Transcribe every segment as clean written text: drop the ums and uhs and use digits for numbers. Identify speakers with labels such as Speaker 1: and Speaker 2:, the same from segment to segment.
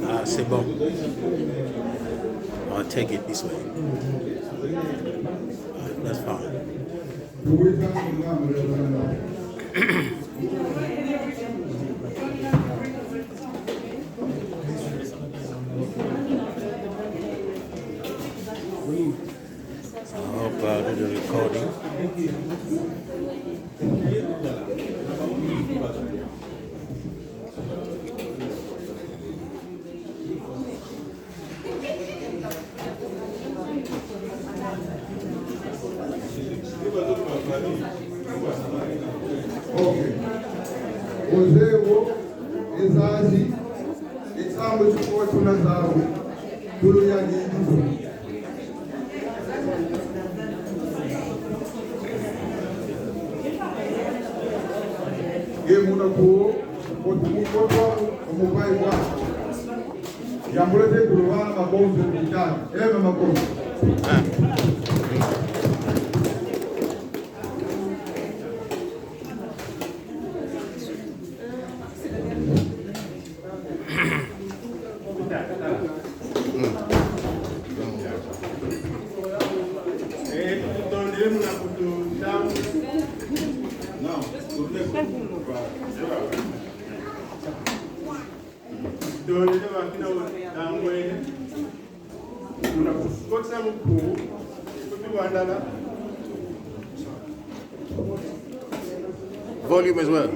Speaker 1: Ah, c'est bon. I'll take it this way. That's fine. How about the recording?
Speaker 2: Okay. Ozewo ezazi eksambo ky'okwotuna zaabwe tuluyagirizo. Ye munako otukukotwa omubai bwa yambulete kulubana magonzo mukitani eme magonzo.
Speaker 1: Volume as well.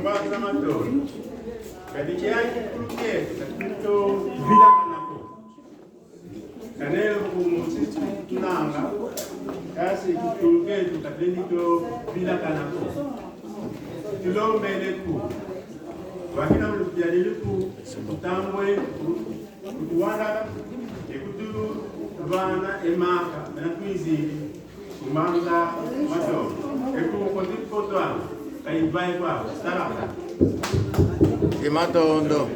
Speaker 1: Imatondo.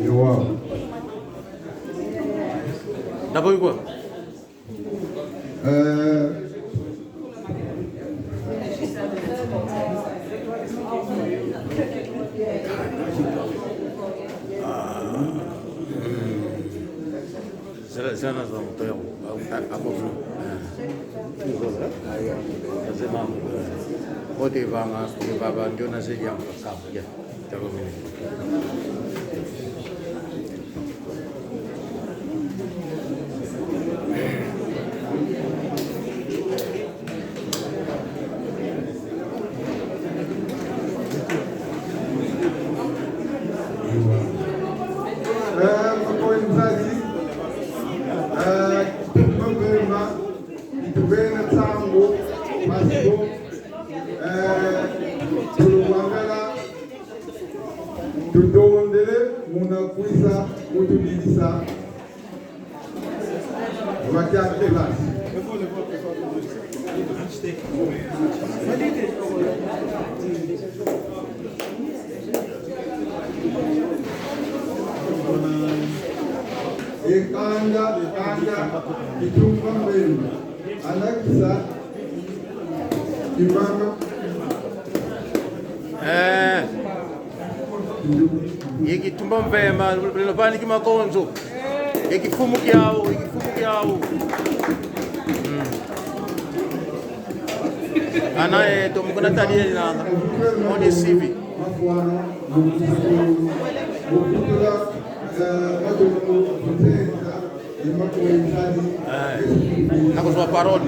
Speaker 2: Wow.
Speaker 1: D'abord quoi? Sana za mtoyo hapo wote baba ndio na zaidi yangu sawa ya takomeni. Tutondele munakuisa mutudilisa wakia kelasi. Ekanda itumba mbele anakisa kibanga Yekitumba mvema lilopani kimakonzo yekifumu kyao anaye tomukona taliye nanga mone sivi nakozwa parole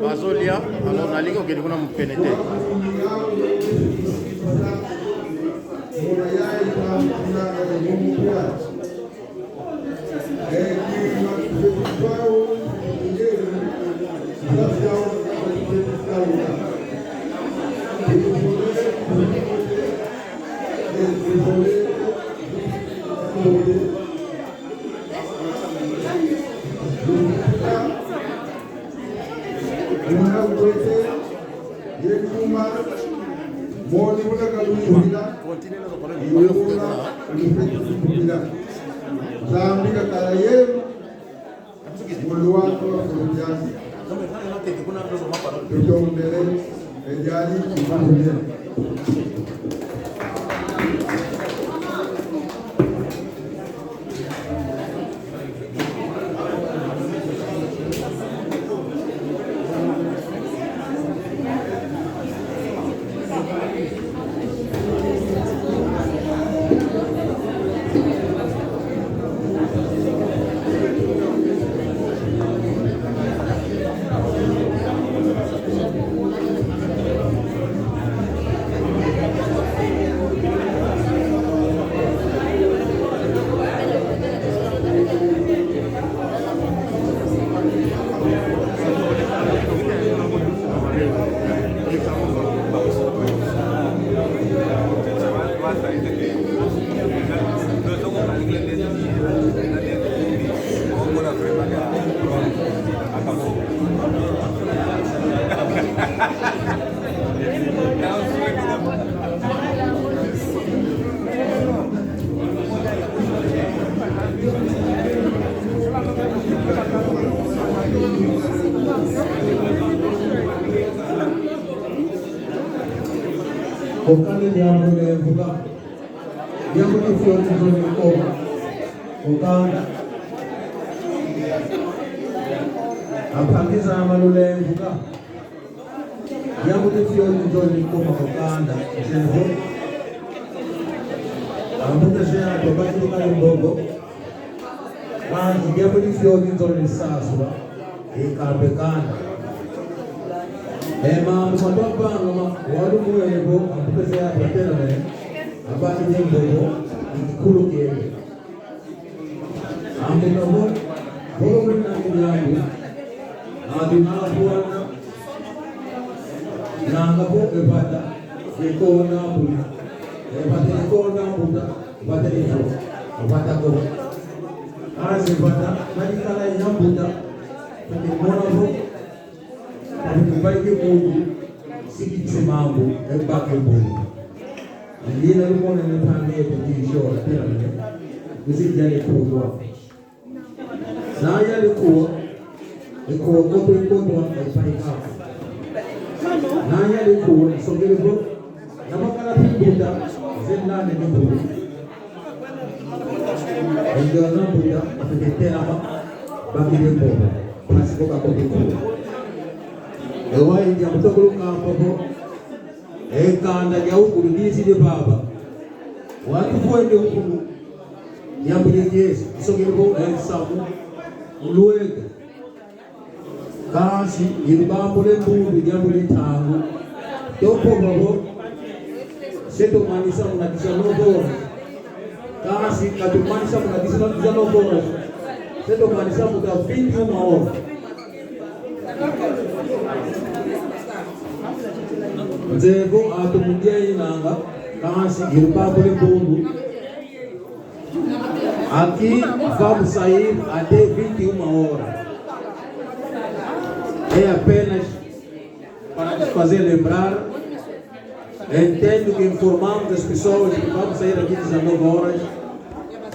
Speaker 1: bazolia alors nalingi okende kuna mopenete
Speaker 2: Mona
Speaker 1: Continue na pare mo.
Speaker 2: Zambika kalaye muluwato kurujazi
Speaker 1: Kama kana yote kuna ndio mapara.
Speaker 2: ndio mbele ejali mbele
Speaker 3: Okale jambo levuga jambo lifyoni zoni koma okanda apangiza amalulevuga jambo lifyoni zoni koma okanda zevo ambuka shaya babati kale mbogo wanzi jambo lifyoni zoni saswa ikambekana Emang mababa ngoma walu muwego apese ya batena ne abati nyembo ikulu kene ambo nabo boro na nyangu adi na buana na ngabo ebata eko na buya ebata eko na buda bata eko bata ko aze bata madikala nyambuda mona bo Kubaiki Mungu sikitse mambo ebake Mungu. Ndina lumone nepande episho tena ne. Usijale kuwa. Na yale kuwa eko koto epai hapo. Na yale kuwa sogele bo na makala pinda zenda ne Mungu. Ndio na Mungu atetea hapa bakile Mungu. Pasiko kakoto. Ewa india mutokulu kampopo ekanda ya ukulu nisile baba watu fuende ukulu yambile Yesu isogelo ensamu uluwega kasi ilibambule mbundu yambile tangu topo babo seto manisa unakisha nobora kasi katumanisa unakisha nobora seto manisa mutafindi umaona Nzego atumudia inanga kasi irpapule bungu aqui vamos sair até 21 horas. É apenas para nos fazer lembrar. Entendo que informamos as pessoas que vamos sair aqui 19 horas,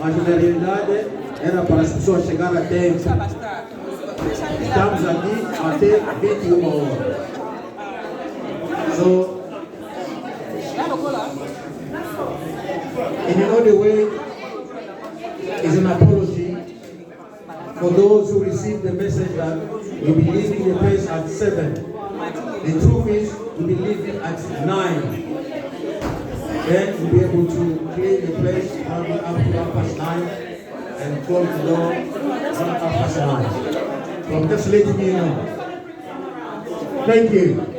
Speaker 3: mas na realidade era para as pessoas chegarem a tempo. Estamos aqui até 21 horas. So, in another way, is an apology for those who received the message that we'll be leaving the place at 7. The truth is, we'll be leaving at 9. Then we'll be able to clean the place up to 9 and close the door at 9. So I'm just letting you know. Thank you.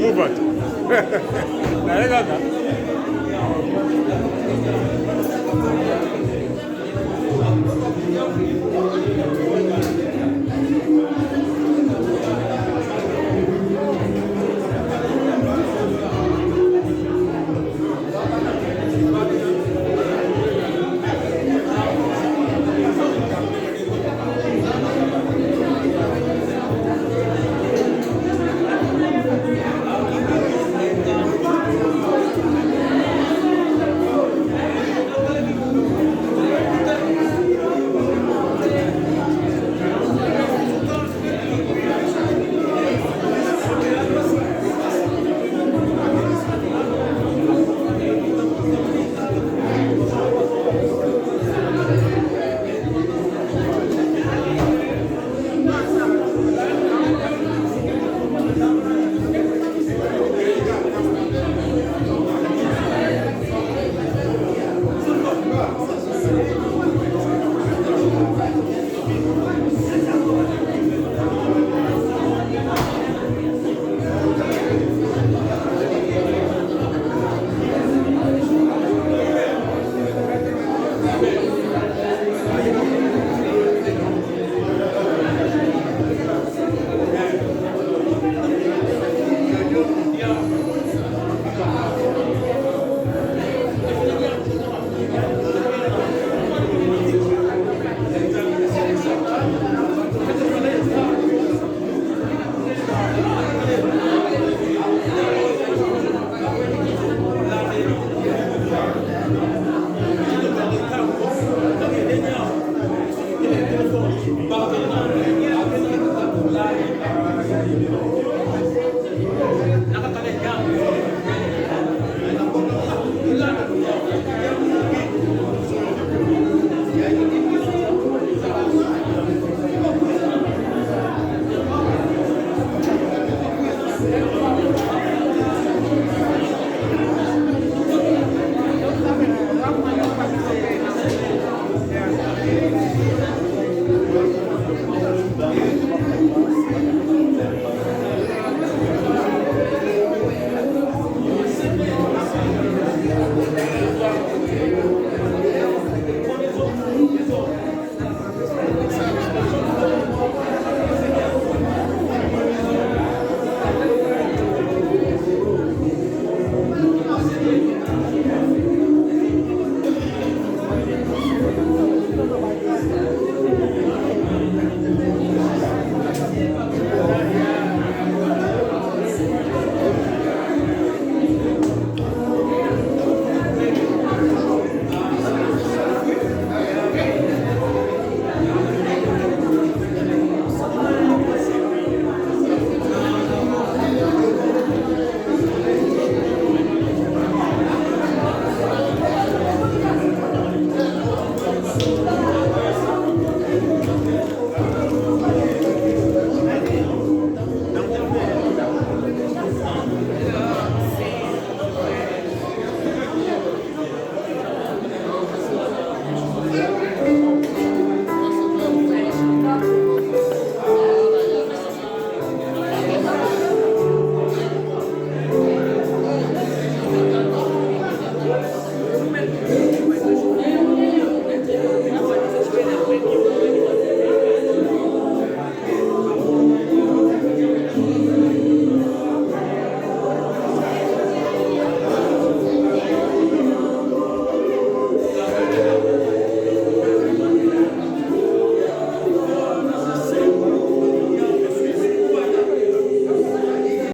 Speaker 1: Move it. Naye kaka